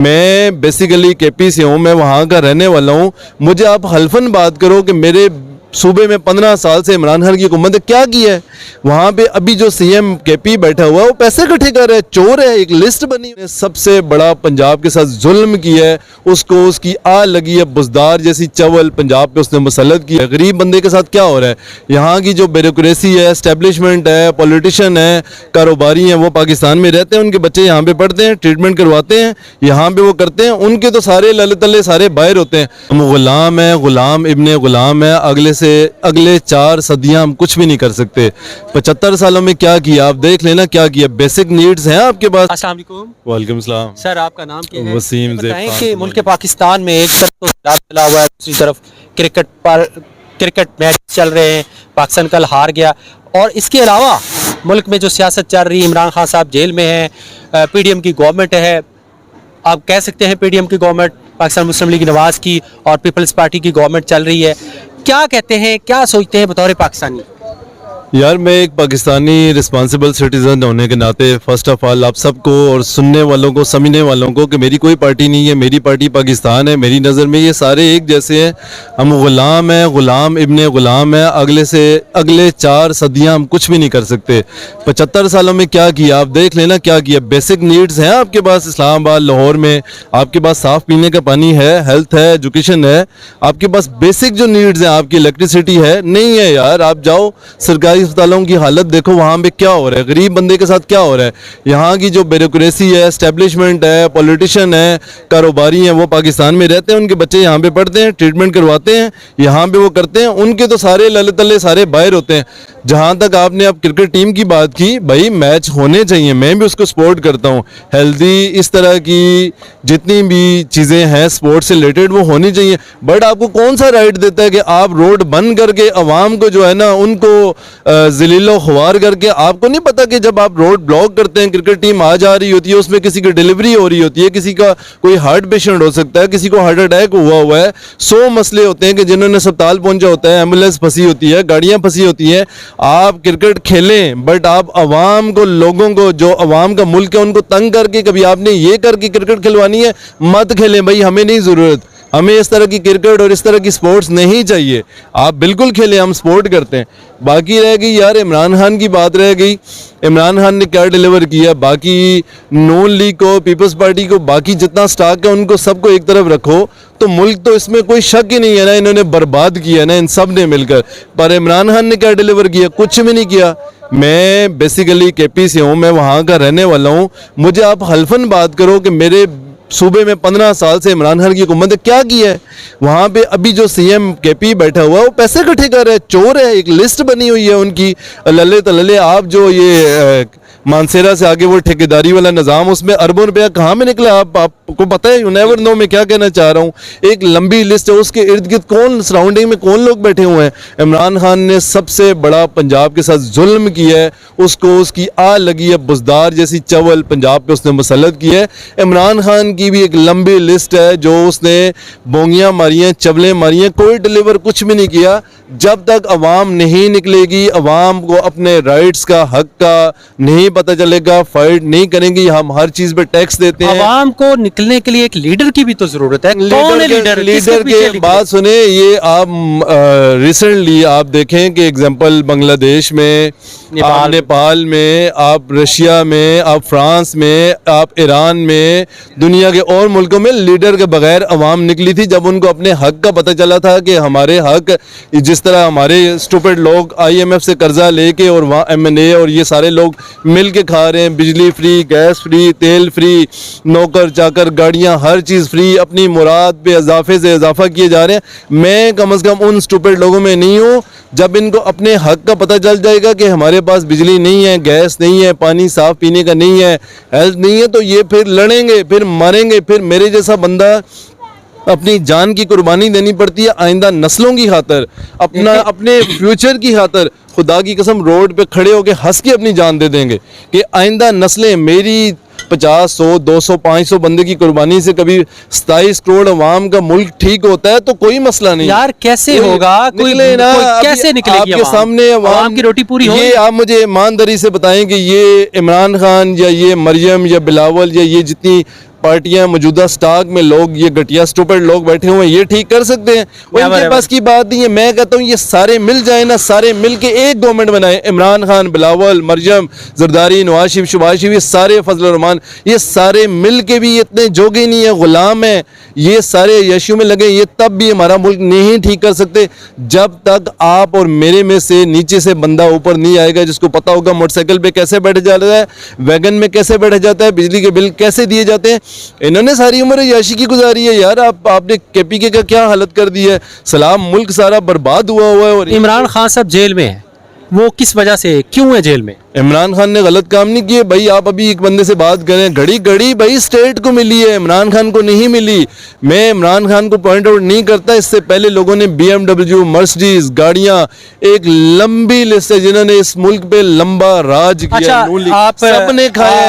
मैं basically KP से हूँ, मैं वहाँ का रहने वाला हूँ। मुझे आप हल्फन बात करो कि मेरे सूबे में 15 साल से इमरान खान की हुकूमत ने क्या किया है। वहाँ पे अभी जो सीएम केपी बैठा हुआ है वो पैसे इकट्ठे कर रहा है, चोर है। एक लिस्ट बनी है, सबसे बड़ा पंजाब के साथ जुल्म किया है, उसको उसकी आ लगी है बुजदार जैसी चवल पंजाब पे उसने मुसल्लत किया है। गरीब बंदे के साथ क्या हो रहा है। यहाँ की जो ब्यूरोक्रेसी है, एस्टेब्लिशमेंट है, पॉलिटिशियन है, कारोबारी हैं, वो पाकिस्तान में रहते हैं, उनके बच्चे यहाँ पे पढ़ते हैं, ट्रीटमेंट करवाते हैं, यहाँ पे वो करते हैं, उनके तो सारे लले तले सारे बाहर होते हैं। हम गुलाम है, गुलाम इब्ने गुलाम है। अगले 4 सदियां हम कुछ भी नहीं कर सकते। 75 सालों में क्या किया आप देख लेना, क्या किया। बेसिक नीड्स हैं आपके पास। अस्सलाम वालेकुम। वालेकुम सलाम। सर आपका नाम क्या है? वसीम बताएं कि मुल्क पाकिस्तान में एक तरफ तो सैलाब चला हुआ है, दूसरी तरफ क्रिकेट मैच चल रहे हैं, पाकिस्तान कल हार गया। और इसके अलावा मुल्क में जो सियासत चल रही है, इमरान खान साहब जेल में हैं, पीडीएम की गवर्नमेंट है, आप कह सकते हैं पीडीएम की गवर्नमेंट, पाकिस्तान मुस्लिम लीग नवाज की और पीपल्स पार्टी की गवर्नमेंट चल रही है। क्या कहते हैं, क्या सोचते हैं बतौर पाकिस्तानी? यार मैं एक पाकिस्तानी रिस्पॉन्सिबल सिटीज़न होने के नाते फ़र्स्ट ऑफ ऑल आप सबको और सुनने वालों को, समझने वालों को कि मेरी कोई पार्टी नहीं है, मेरी पार्टी पाकिस्तान है। मेरी नज़र में ये सारे एक जैसे हैं। हम गुलाम हैं, गुलाम इब्ने गुलाम है। अगले 4 सदियां हम कुछ भी नहीं कर सकते। 75 सालों में क्या किया आप देख लेना, क्या किया। बेसिक नीड्स हैं आपके पास। इस्लामाबाद, लाहौर में आपके पास साफ़ पीने का पानी है, हेल्थ है, एजुकेशन है, आपके पास बेसिक जो नीड्स हैं, आपकी इलेक्ट्रिसिटी है, नहीं है यार। आप जाओ सरकारी अस्पतालों की हालत देखो, वहाँ पे क्या हो रहा है, गरीब बंदे के साथ क्या हो रहा है। यहाँ की जो ब्यूरोक्रेसी है, एस्टेब्लिशमेंट है, पॉलिटिशियन है, कारोबारी हैं, वो पाकिस्तान में रहते हैं, उनके बच्चे यहाँ पे पढ़ते हैं, ट्रीटमेंट करवाते हैं, यहाँ पे वो करते हैं, उनके तो सारे लले तले सारे बाहर होते हैं। जहाँ तक आपने अब क्रिकेट टीम की बात की, भाई मैच होने चाहिए, मैं भी उसको सपोर्ट करता हूँ। हेल्दी इस तरह की जितनी भी चीज़ें हैं स्पोर्ट्स से रिलेटेड वो होनी चाहिए। बट आपको कौन सा राइट देता है कि आप रोड बंद करके अवाम को जो है ना उनको ज़लीलो ख्वार करके। आपको नहीं पता कि जब आप रोड ब्लॉक करते हैं, क्रिकेट टीम आ जा रही होती है, उसमें किसी की डिलीवरी हो रही होती है, किसी का कोई हार्ट पेशेंट हो सकता है, किसी को हार्ट अटैक हुआ है, 100 मसले होते हैं कि जिन्होंने अस्पताल पहुंचा होता है, एम्बुलेंस फंसी होती है, गाड़ियां फंसी होती हैं। आप क्रिकेट खेलें बट आप अवाम को, लोगों को, जो अवाम का मुल्क है उनको तंग करके कभी आपने ये करके क्रिकेट खिलवानी है, मत खेलें भाई, हमें नहीं ज़रूरत। हमें इस तरह की क्रिकेट और इस तरह की स्पोर्ट्स नहीं चाहिए। आप बिल्कुल खेलें, हम सपोर्ट करते हैं। बाकी रह गई यार इमरान खान की बात रह गई। इमरान खान ने क्या डिलीवर किया। बाकी नून लीग को, पीपल्स पार्टी को, बाकी जितना स्टॉक है उनको सबको एक तरफ रखो तो मुल्क तो इसमें कोई शक ही नहीं है ना, इन्होंने बर्बाद किया ना इन सब ने मिलकर। पर इमरान खान ने क्या डिलीवर किया, कुछ भी नहीं किया। मैं बेसिकली केपी से हूँ, मैं वहाँ का रहने वाला हूँ। मुझे आप हल्फन बात करो कि मेरे सूबे में 15 साल से इमरान खान की हुकूमत ने क्या किया है। वहाँ पे अभी जो सीएम केपी बैठा हुआ है वो पैसे इकट्ठे कर रहा है, चोर है। एक लिस्ट बनी हुई है उनकी लल्ले तलले। आप जो ये मानसेरा से आगे वो ठेकेदारी वाला निज़ाम, उसमें अरबों रुपया कहाँ में निकला आपको पता है। यू नेवर नो मैं क्या कहना चाह रहा हूँ। एक लंबी लिस्ट है, उसके इर्द गिर्द कौन, सराउंडिंग में कौन लोग बैठे हुए हैं। इमरान खान ने सबसे बड़ा पंजाब के साथ जुल्म किया है, उसको उसकी आ लगी है बुजदार जैसी चवल पंजाब पे उसने मुसल्लत किया है। इमरान खान की भी एक लंबी लिस्ट है जो उसने बोंगियाँ मारी हैं, चवलें मारी हैं, कोई डिलीवर कुछ भी नहीं किया। जब तक अवाम नहीं निकलेगी, अवाम को अपने राइट्स का, हक का नहीं पता चलेगा, फाइट नहीं करेंगे। हम हर चीज पे टैक्स देते हैं। अवाम को निकलने के लिए एक लीडर की भी तो जरूरत है। कौन है लीडर? लीडर के बात सुने, ये आप रिसेंटली आप देखें कि एग्जांपल बांग्लादेश में, आप नेपाल में, आप रशिया में, आप फ्रांस में, आप ईरान में, दुनिया के और मुल्कों में लीडर के बगैर अवाम निकली थी। जब उनको अपने हक का पता चला था कि हमारे हक, जिस तरह हमारे स्टूपिड लोग IMF से कर्जा लेके और वहाँ MNA और ये सारे लोग मिल के खा रहे हैं, बिजली फ्री, गैस फ्री, तेल फ्री, नौकर चाकर, गाड़ियाँ, हर चीज़ फ्री, अपनी मुराद पे इजाफे से इजाफा किए जा रहे हैं। मैं कम से कम उन स्टूपिड लोगों में नहीं हूँ। जब इनको अपने हक का पता चल जाएगा कि हमारे पास बिजली नहीं है, गैस नहीं है, पानी साफ पीने का नहीं है, हेल्थ नहीं है, तो ये फिर लड़ेंगे, फिर मरेंगे। फिर मेरे जैसा बंदा अपनी जान की कुर्बानी देनी पड़ती है आइंदा नस्लों की खातर, अपने फ्यूचर की खातर। खुदा की कसम रोड पे खड़े होके हंस के अपनी जान दे देंगे कि आइंदा नस्लें, मेरी 50, 100, 200, 500 बंदे की कुर्बानी से कभी 27 करोड़ अवाम का मुल्क ठीक होता है तो कोई मसला नहीं यार। कैसे होगा, कोई कैसे निकलेगी आपके सामने अवाम की रोटी पूरी हो। ये आप मुझे ईमानदारी से बताएं कि ये इमरान खान या ये मरियम या बिलावल या ये जितनी पार्टियां मौजूदा स्टॉक में लोग, ये घटिया स्टूपिड लोग बैठे हुए हैं, ये ठीक कर सकते हैं? वो इनके पास की बात नहीं है। मैं कहता हूँ ये सारे मिल जाए ना, सारे मिल के एक गवर्नमेंट बनाए, इमरान खान, बिलावल, मरियम, जरदारी, नवाज शरीफ, शहबाज शरीफ, ये सारे, फजल रहमान, ये सारे मिल के भी इतने जोगे नहीं है, गुलाम है, ये सारे यशु में लगे, ये तब भी हमारा मुल्क नहीं ठीक कर सकते जब तक आप और मेरे में से नीचे से बंदा ऊपर नहीं आएगा, जिसको पता होगा मोटरसाइकिल पे कैसे बैठ जाता है, वैगन में कैसे बैठ जाता है, बिजली के बिल कैसे दिए जाते हैं। इन्होंने सारी उम्र याशी की गुजारी है यार। आपने केपीके का क्या हालत कर दी है, सलाम मुल्क सारा बर्बाद हुआ है। और इमरान खान साहब जेल में है, वो किस वजह से, क्यों है जेल में? इमरान खान ने गलत काम नहीं किए भाई। आप अभी एक बंदे से बात करें, घड़ी घड़ी भाई स्टेट को मिली है, इमरान खान को नहीं मिली। मैं इमरान खान को पॉइंट आउट नहीं करता, इससे पहले लोगों ने BMW, मर्सिडीज गाड़ियां, एक लंबी लिस्ट है जिन्होंने इस मुल्क पे लंबा राज किया, अच्छा, सबने खाया है।